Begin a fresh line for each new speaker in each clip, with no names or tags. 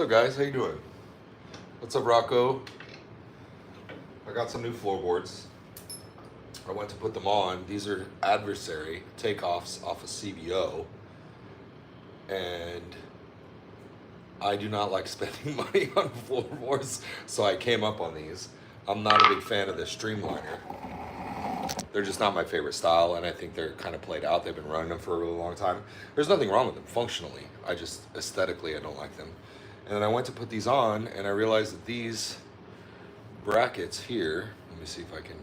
What's up, guys? How you doing? What's up, Rocco? I got some new floorboards. I went to put them on. These are adversary takeoffs off of CBO, and I do not like spending money on floorboards, so I came up on these. I'm not a big fan of the streamliner. They're just not my favorite style, and I think they're kind of played out. They've been running them for a really long time. There's nothing wrong with them functionally. I just, aesthetically, I don't like them. And then I went to put these on, and I realized that these brackets here, let me see if I can,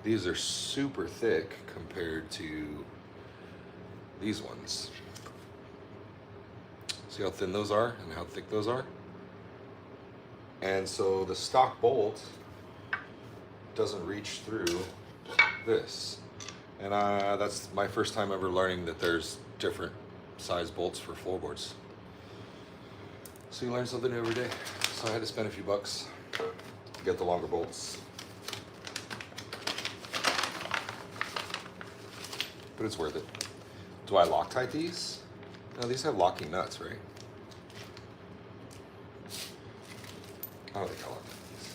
these are super thick compared to these ones. See how thin those are and how thick those are? And so the stock bolt doesn't reach through this. And that's my first time ever learning that there's different size bolts for floorboards. So you learn something new every day. So I had to spend a few bucks to get the longer bolts. But it's worth it. Do I Loctite these? No, these have locking nuts, right? I don't think I Loctite these.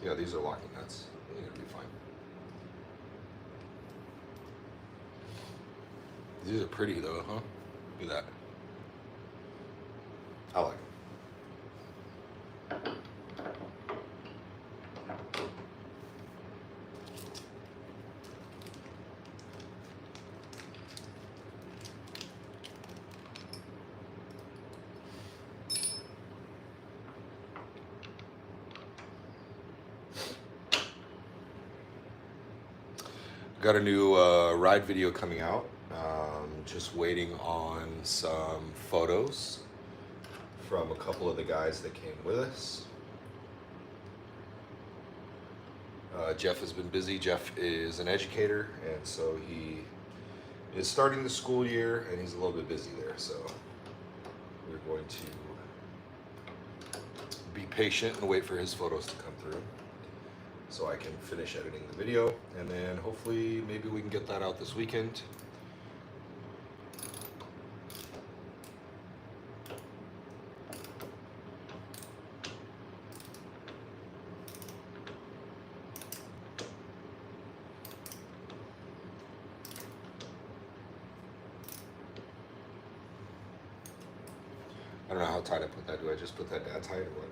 Yeah, these are locking nuts. They're gonna be fine. These are pretty though, huh? Look at that. I like them. Got a new ride video coming out. Just waiting on some photos from a couple of the guys that came with us. Jeff has been busy. Jeff is an educator, and so he is starting the school year, and he's a little bit busy there. So we're going to be patient and wait for his photos to come through, so I can finish editing the video, and then hopefully maybe we can get that out this weekend. I don't know how tight I put that. Do I just put that tight or what?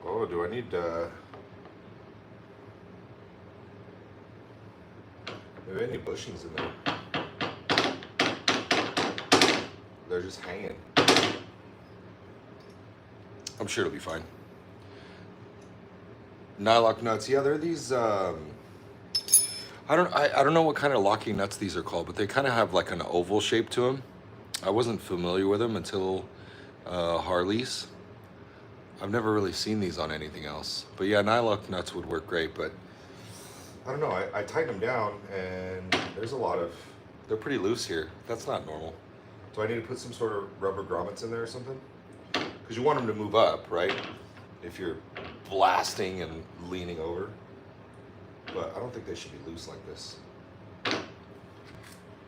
Oh, do I need maybe I need bushings in there. They're just hanging. I'm sure it'll be fine. Nylock nuts. Yeah, they're these I don't know what kind of locking nuts these are called, but they kind of have like an oval shape to them. I wasn't familiar with them until Harley's. I've never really seen these on anything else. But yeah, nylock nuts would work great, but I don't know. I tightened them down, and there's a lot of, they're pretty loose here. That's not normal. Do I need to put some sort of rubber grommets in there or something? Because you want them to move up, right? If you're blasting and leaning over. But I don't think they should be loose like this. I'm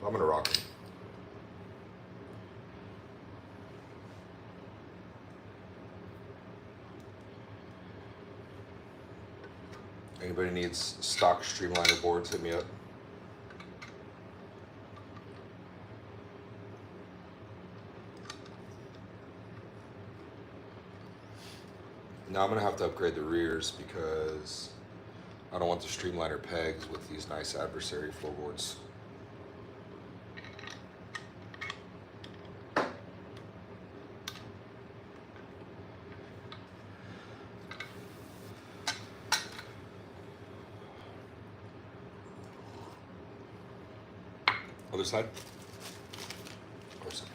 gonna rock them. Anybody needs stock streamliner boards, hit me up. Now I'm gonna have to upgrade the rears because I don't want the streamliner pegs with these nice adversary floorboards. Other side. Other side.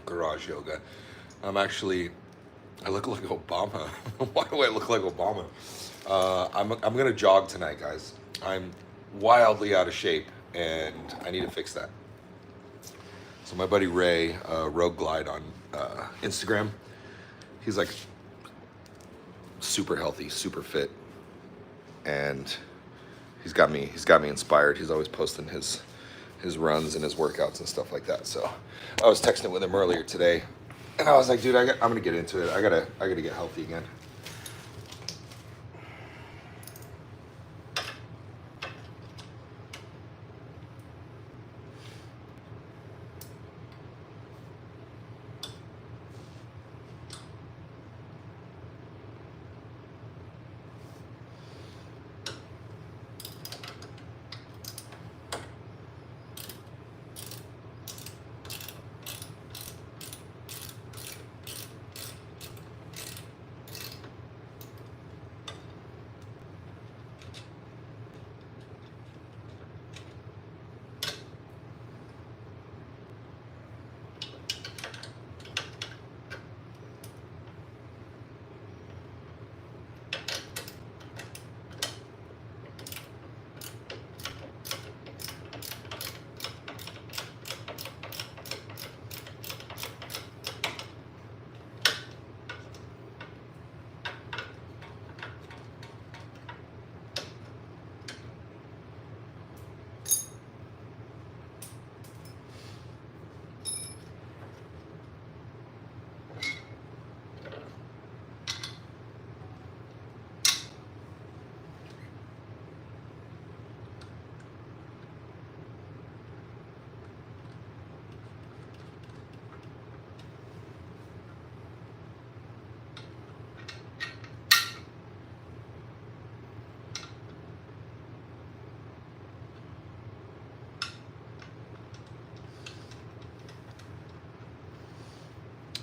Garage yoga. I look like Obama. Why do I look like Obama? I'm gonna jog tonight, guys. I'm wildly out of shape, and I need to fix that. So my buddy Ray, Rogue Glide on Instagram, he's like super healthy, super fit, and he's got me inspired. He's always posting his runs and his workouts and stuff like that. So I was texting with him earlier today, and I was like, dude, I'm gonna get into it. I gotta get healthy again.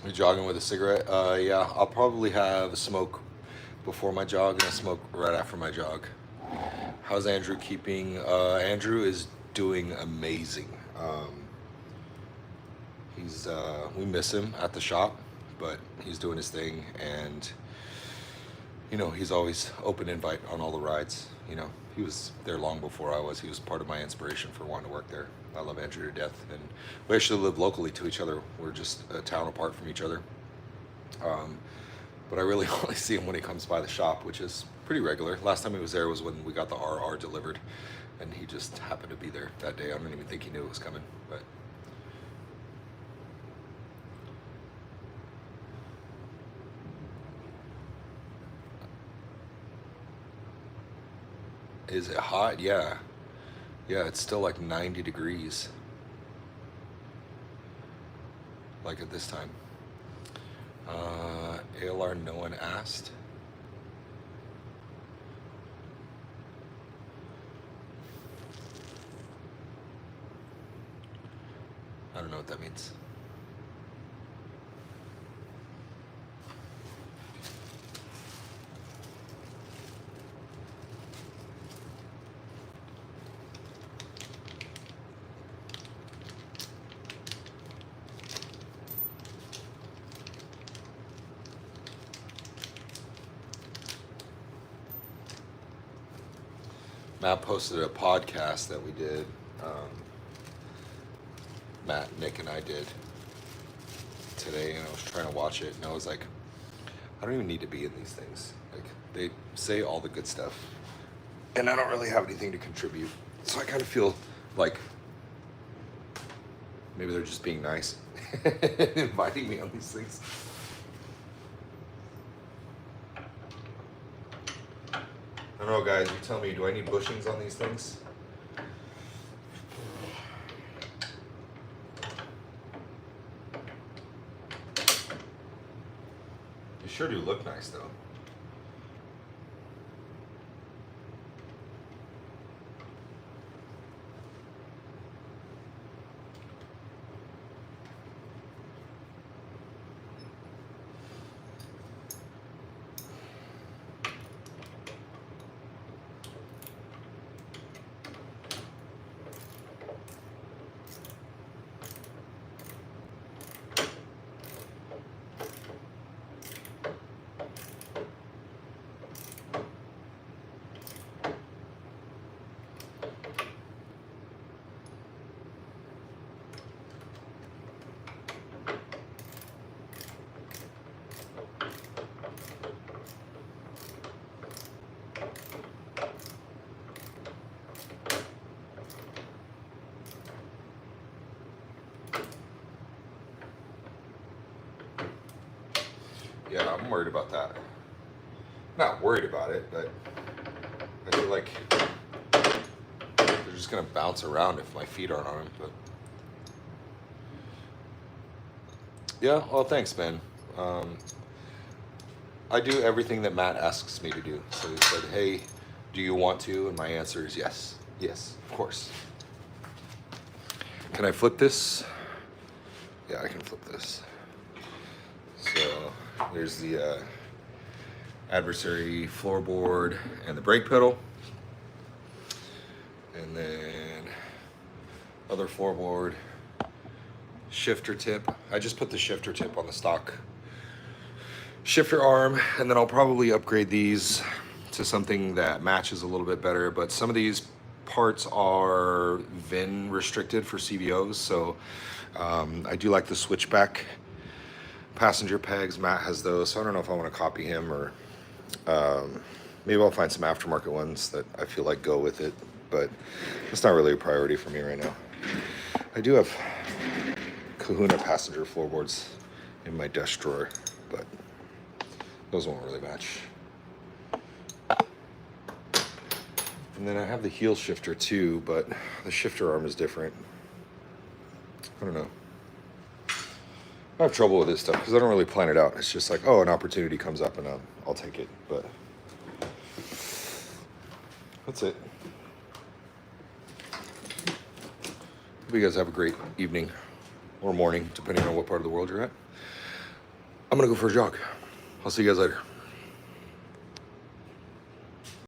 You jogging with a cigarette? Yeah, I'll probably have a smoke before my jog and a smoke right after my jog. How's Andrew keeping? Andrew is doing amazing. We miss him at the shop, but he's doing his thing, and he's always open invite on all the rides. He was there long before I was. He was part of my inspiration for wanting to work there. I love Andrew to death, and we actually live locally to each other. We're just a town apart from each other. But I really only see him when he comes by the shop, which is pretty regular. Last time he was there was when we got the RR delivered, and he just happened to be there that day. I don't even think he knew it was coming, but. Is it hot? Yeah. Yeah, it's still like 90 degrees. Like at this time. ALR, no one asked. I don't know what that means. Matt posted a podcast that we did. Matt, Nick, and I did today, and I was trying to watch it, and I was like, I don't even need to be in these things. Like, they say all the good stuff, and I don't really have anything to contribute. So I kind of feel like maybe they're just being nice, inviting me on these things. I don't know, guys. You tell me, do I need bushings on these things? You sure do look nice, though. Yeah, I'm worried about that. Not worried about it, but I feel like they're just gonna bounce around if my feet aren't on them. But yeah, well, thanks, man. Um, I do everything that Matt asks me to do. So he said, "Hey, do you want to?" And my answer is yes. Yes, of course. Can I flip this? Yeah, I can flip this. So there's the adversary floorboard and the brake pedal. And then other floorboard, shifter tip. I just put the shifter tip on the stock shifter arm, and then I'll probably upgrade these to something that matches a little bit better. But some of these parts are VIN restricted for CVOs, so I do like the switchback passenger pegs. Matt has those, so I don't know if I want to copy him, or maybe I'll find some aftermarket ones that I feel like go with it, but it's not really a priority for me right now. I do have Kahuna passenger floorboards in my desk drawer, but those won't really match. And then I have the heel shifter too, but the shifter arm is different. I don't know. I have trouble with this stuff because I don't really plan it out. It's just like, oh, an opportunity comes up and I'll take it. But that's it. Hope you guys have a great evening or morning, depending on what part of the world you're at. I'm going to go for a jog. I'll see you guys later.